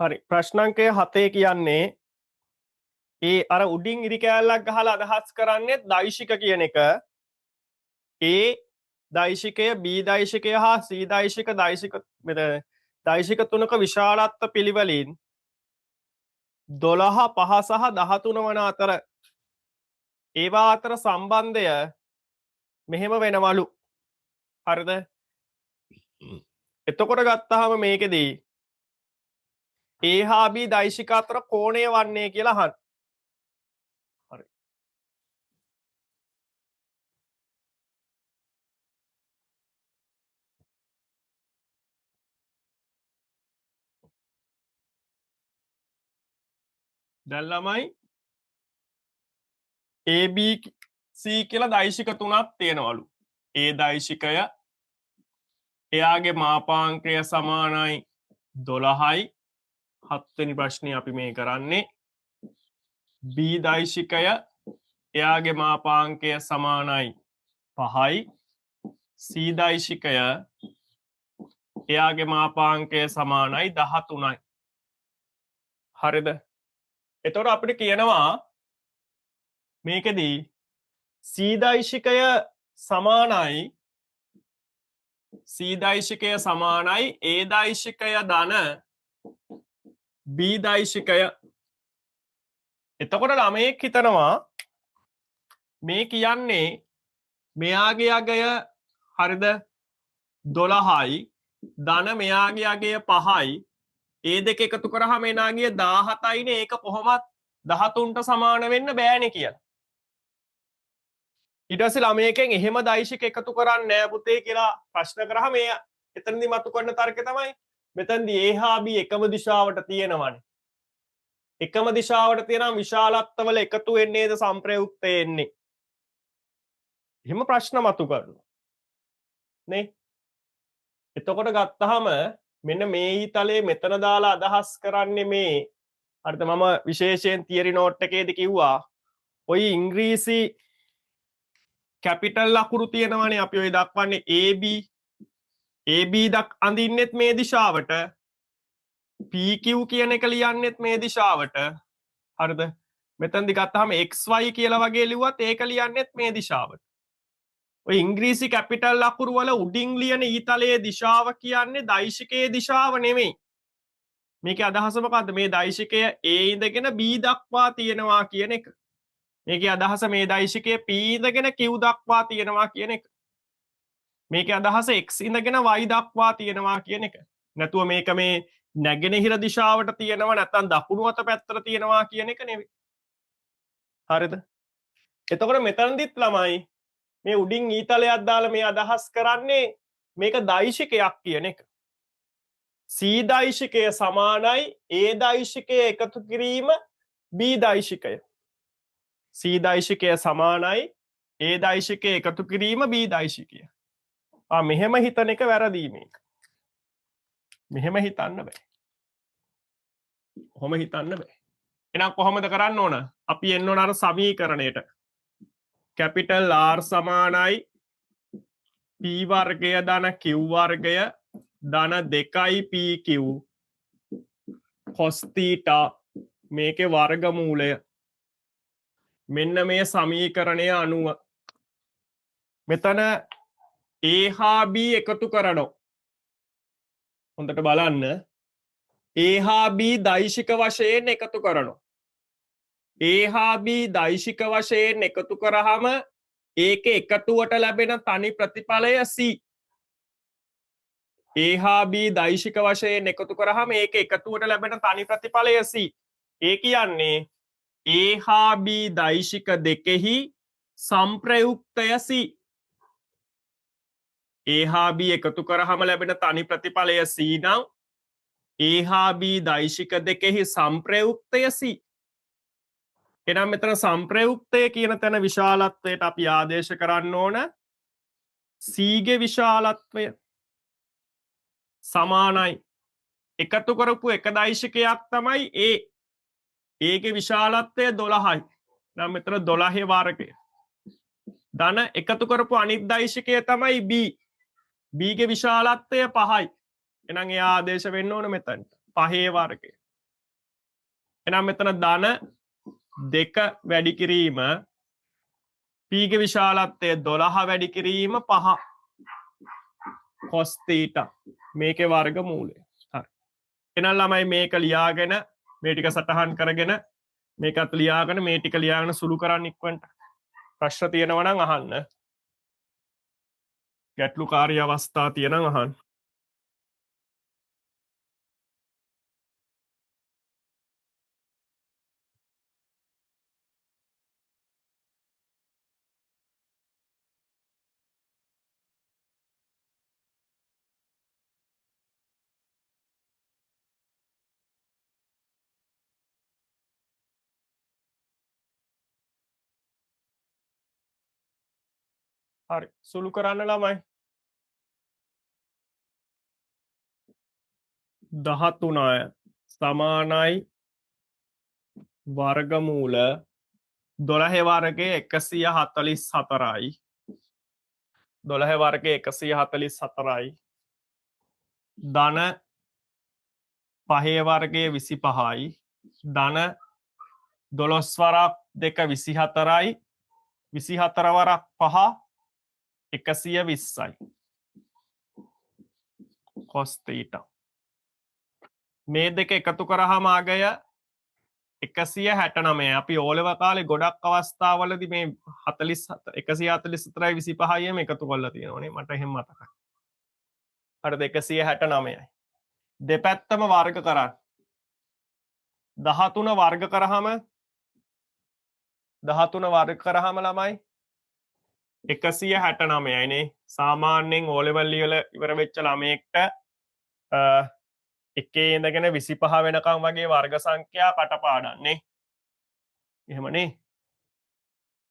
හරි ප්‍රශ්නාංකය 7 කියන්නේ ඒ අර උඩින් ඉරි කෑල්ලක් ගහලා අදහස් කරන්නේ දෛශික කියන එක. A දෛශිකය B දෛශිකය හා C දෛශික දෛශික තුනක විශාලත්ව පිළිවෙලින් 12 5 සහ 13 වන අතර ඒවා අතර සම්බන්ධය මෙහෙම වෙනවලු. හරිද? එතකොට ගත්තාම මේකෙදී A හා B දෛශික අතර කෝණය වන්නේ කියලා අහන්න. හරි. දැන් ළමයි AB C කියලා දෛශික තුනක් තියෙනවලු. A දෛශිකය එයාගේ මාපාංකය සමානයි 12යි. 7 වෙනි ප්‍රශ්නේ අපි මේ කරන්නේ. B දෛශිකය එයාගේ මාපාංකය සමානයි 5යි. C දෛශිකය එයාගේ මාපාංකය සමානයි 13යි. හරිද? එතකොට අපිට කියනවා මේකෙදී C දෛශිකය සමානයි A දෛශිකය ධන B දෛශිකය. එතකොට ළමයෙක් හිතනවා මේ කියන්නේ මෙයාගේ අගය හරිද 12යි ධන මෙයාගේ අගය 5යි ඒ දෙක එකතු කරාම එනාගේ 17යිනේ ඒක කොහොමත් 13ට සමාන වෙන්න බෑනේ කියලා. ඊට පස්සේ ළමයෙක්ගෙන් එහෙම දෛශික එකතු කරන්නේ නෑ පුතේ කියලා ප්‍රශ්න කරාම මේ එතනදී මතු කරන තර්කය තමයි මෙතනදී A හා B එකම දිශාවට තියෙනවනේ. එකම දිශාවට තියෙනම් විශාලත්වවල එකතු වෙන්නේද සම්ප්‍රයුක්තය එන්නේ. එහෙම ප්‍රශ්න මතු කරනවා. නේ? එතකොට ගත්තාම මෙන්න මේ ඊතලයේ මෙතන දාලා අදහස් කරන්නේ මේ හරිද මම විශේෂයෙන් තියරි නෝට් එකේදී කිව්වා ඔය ඉංග්‍රීසි කැපිටල් අකුරු තියෙනවානේ අපි ඔය දක්වන්නේ AB දක් අඳින්නෙත් මේ දිශාවට PQ කියන එක ලියන්නෙත් මේ දිශාවට හරිද මෙතනදි ගත්තාම XY කියලා වගේ ලිව්වත් ඒක ලියන්නෙත් මේ දිශාවට ඔය ඉංග්‍රීසි කැපිටල් අකුරු වල උඩින් ලියන ඊතලයේ දිශාව කියන්නේ දෛශිකයේ දිශාව නෙමෙයි මේකේ අදහස මොකද්ද මේ දෛශිකය A ඉඳගෙන B දක්වා තියෙනවා කියන එක මේකේ අදහස මේ දෛශිකය P ඉඳගෙන Q දක්වා තියෙනවා කියන එක මේකේ අදහස X ඉඳගෙන Y දක්වා තියෙනවා කියන එක නැතුව මේක මේ නැගෙනහිර දිශාවට තියෙනවා නැත්නම් දකුණු අත පැත්තට තියෙනවා කියන එක නෙවෙයි හරිද එතකොට මෙතනදිත් ළමයි මේ උඩින් ඊතලයක් දාලා මේ අදහස් කරන්නේ මේක දෛශිකයක් කියන එක C දෛශිකය සමානයි A දෛශිකය එකතු කිරීම B දෛශිකය C දෛශිකය සමානයි A දෛශිකය එකතු කිරීම B දෛශිකය මෙහෙම හිතන එක වැරදි මේක මෙහෙම හිතන්න බෑ කොහොම හිතන්න බෑ එහෙනම් කොහොමද කරන්න ඕන අපි එන්න ඕන අර සමීකරණයට කැපිටල් R සමානයි P වර්ගය ධන Q වර්ගය ධන 2යි PQ cos theta මේකේ වර්ගමූලය මෙන්න මේ සමීකරණය අනුව මෙතන A හා B එකතු කරනවා හොඳට බලන්න A හා B දෛශික වශයෙන් එකතු කරනවා A හා B දෛශික වශයෙන් එකතු කරාම ඒකේ එකතුවට ලැබෙන තනි ප්‍රතිඵලය C A හා B දෛශික වශයෙන් එකතු කරාම ඒකේ එකතුවට ලැබෙන තනි ප්‍රතිඵලය C ඒ කියන්නේ A හා B දෛශික දෙකෙහි සම්ප්‍රයුක්තය C A හා B එකතු කරාම ලැබෙන තනි ප්‍රතිඵලය C නම් A හා B දෛශික දෙකෙහි සම්ප්‍රයුක්තය C එහෙනම් මෙතන සම්ප්‍රයුක්තය කියන තැන විශාලත්වයට අපි ආදේශ කරන්න ඕන C ගේ විශාලත්වය සමානයි එකතු කරපු එක දෛශිකයක් තමයි A ඒකේ විශාලත්වය 12යි නම් මෙතන 12 වර්ගය ධන එකතු කරපු අනිත් දෛශිකය තමයි B B ගේ විශාලත්වය 5යි එහෙනම් එයා ආදේශ වෙන්න ඕන මෙතනට 5 වර්ගය එහෙනම් මෙතන ධන 2 වැඩි කිරීම p ගේ විශාලත්වය 12 වැඩි කිරීම 5 cos θ මේකේ වර්ගමූලය. හරි. එහෙනම් ළමයි මේක ලියාගෙන මේ ටික සටහන් කරගෙන මේකත් ලියාගෙන මේ ටික ලියාගෙන සුළු කරන්න ඉක්මනට. ප්‍රශ්න තියෙනවා නම් අහන්න. ගැටලුකාරී අවස්ථා තියෙනම් අහන්න. හරි සුළු කරන්න ළමයි. 13 සමානයි වර්ගමූල 12 වර්ගයේ 144යි 12 වර්ගයේ 144යි ධන 5 වර්ගයේ 25යි ධන 12 වරක් 2 24යි 24 වරක් 5 120යි cos θ මේ දෙක එකතු කරාම ආගය 169. අපි ඕලෙව කාලේ ගොඩක් අවස්ථාවලදී මේ 144යි 25යි එකතු කරලා තියෙනවානේ මට එහෙම මතකයි. හරිද 169යි. දෙපැත්තම වර්ග කරන්න. 13 වර්ග කරාම 13 වර්ග කරාම ළමයි 169යි නේ. සාමාන්‍යයෙන් O level වල ඉවර වෙච්ච ළමයෙක්ට එකේ ඉඳගෙන 25 වෙනකම් වගේ වර්ග සංඛ්‍යා කටපාඩම් නේ. එහෙමනේ.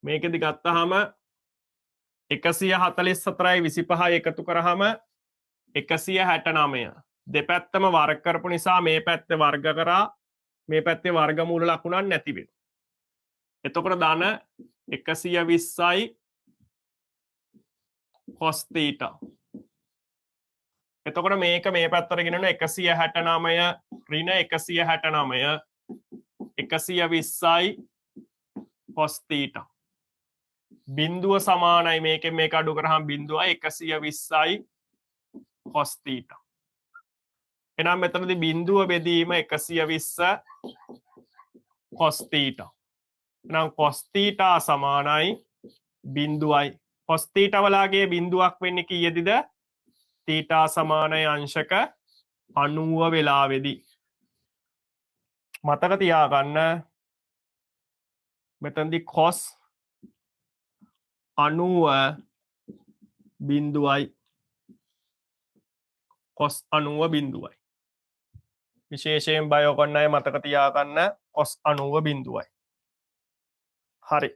මේකෙදි ගත්තාම 144යි 25යි එකතු කරාම 169. දෙපැත්තම වර්ග කරපු නිසා මේ පැත්තේ වර්ග කරා මේ පැත්තේ වර්ගමූල ලකුණක් නැති වෙනවා. එතකොට ධන 120යි cos θ. එතකොට මේක මේ පැත්තට ගෙනන 169 ඍණ 169 120යි cos θ. බිඳුව සමානයි මේකෙන් මේක අඩු කරාම බිඳුවයි 120යි cos θ. එහෙනම් මෙතනදී බිඳුව බෙදීම 120 cos θ. එහෙනම් cos θ සමානයි බිඳුවයි. cos θ වලගේ බිඳුවක් වෙන්නේ කීයේදීද? θ සමානයි අංශක 90 වෙලාවේදී. මතක තියාගන්න මෙතනදී cos 90 බිඳුවයි cos 90 බිඳුවයි. විශේෂයෙන් බයෝ කරන අය මතක තියාගන්න cos 90 බිඳුවයි. හරි